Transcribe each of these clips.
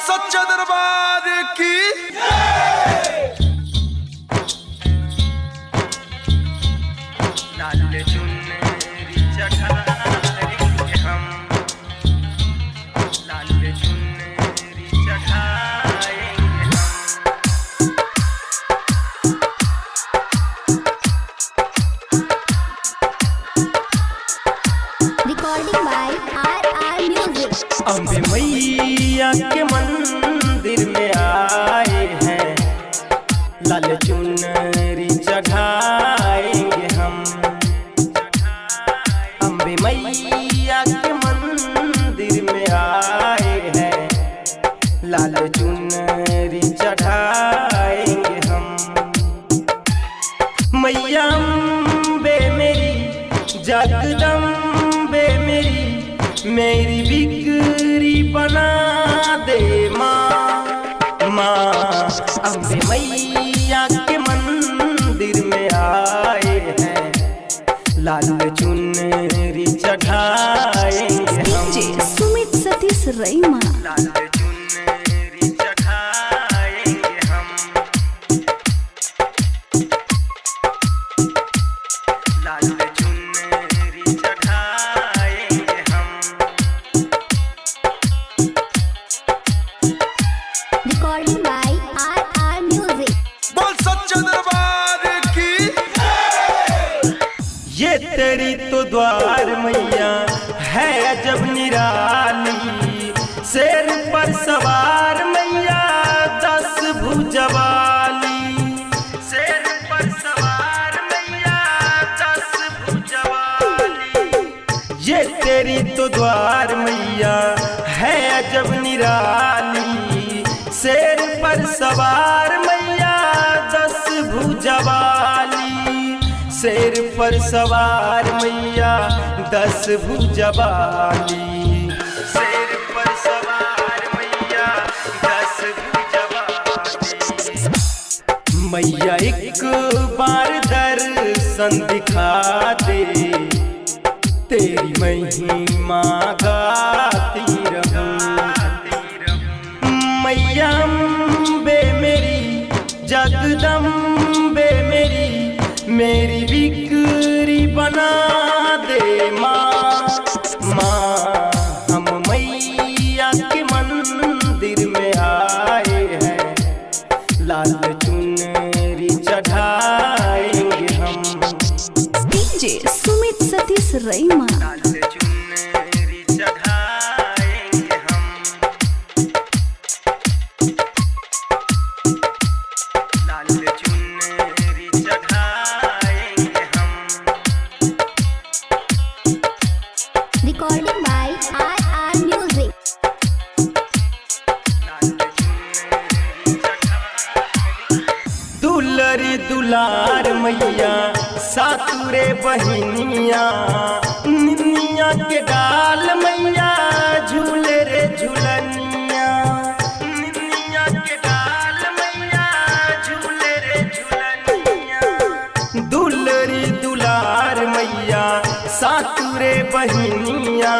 सच्चा दरबार की लाल चुनरी चढ़ाएंगे हम, लाल चुनरी चढ़ाएंगे हम। Recording by RR Music. Ambe मैया के मंदिर में आए हैं, लाल चुनरी चढ़ाएंगे हम। अम्बे मैया के मंदिर में आए हैं, लाल चुनरी चढ़ाएंगे हम। मैया अम्बे मेरी जगदम्बे मेरी, मेरी बिगड़ी बना दे माँ। अम्बे मैया के मंदिर में आए हैं, लाल चुनरी चढ़ाएंगे हम। DJ सुमित सतीश रईमा। लाल चुनरी चढ़ाएंगे हम, लाल चुनरी चढ़ाएंगे हम। Recording by RR Music. बोल सच्चा दरबार की ये तेरी तो द्वार मैया है अजब निराली, शेर पर सवार मैया 10 भुजवाली। शेर पर सवार मैया 10 भुजवाली। ये तेरी तो द्वार मैया है अजब निराली, शेर पर सवार मैया 10 भुजवाली। शेर पर सवार मैया 10 भुजवाली। शेर पर सवार मैया 10 भुजवाली। मैया एक बार दर्शन दिखा दे, तेरी महिमा गाती रहूं। मैया अम्बे मेरी जगदम्बे मेरी, मेरी बिगड़ी बना दे माँ। हम मैया के मंदिर में आए हैं, लाल चुनरी चढ़ाएंगे हम। DJ सुमित सतीश रईमा। लाल चुनरी चढ़ाएंगे हम, लाल चुनरी चढ़ाएंगे हम। Recording by RR Music. दुलरी दुलार मैया सातुरे बहिनिया, निनिया के डाल मैया झूले रे झूलनिया। निनिया के डाल मैया झूले रे झूलनिया। दुलरी दुलार मैया सातुरे बहिनिया,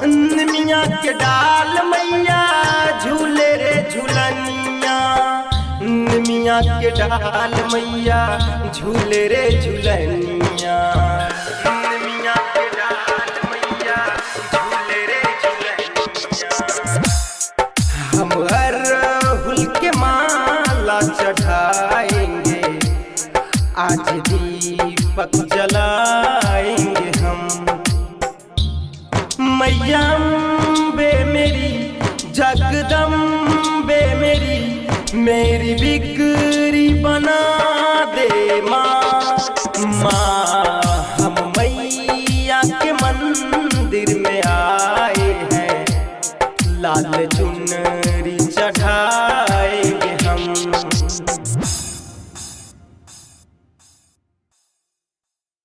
निनिया के डाल मैया झूले रे झूलनिया। निमिया के डाल मैया झूले रे झूलनिया। निमिया के डाल मैया झूले रे झूलनिया। हम अरहुल के माला चढ़ाएंगे, आज दीपक जलाएंगे हम। मैया अम्बे मेरी जगदम्बे मेरी, मेरी बिगड़ी बना दे माँ। हम मैया के मंदिर में आए हैं, लाल चुनरी चढ़ा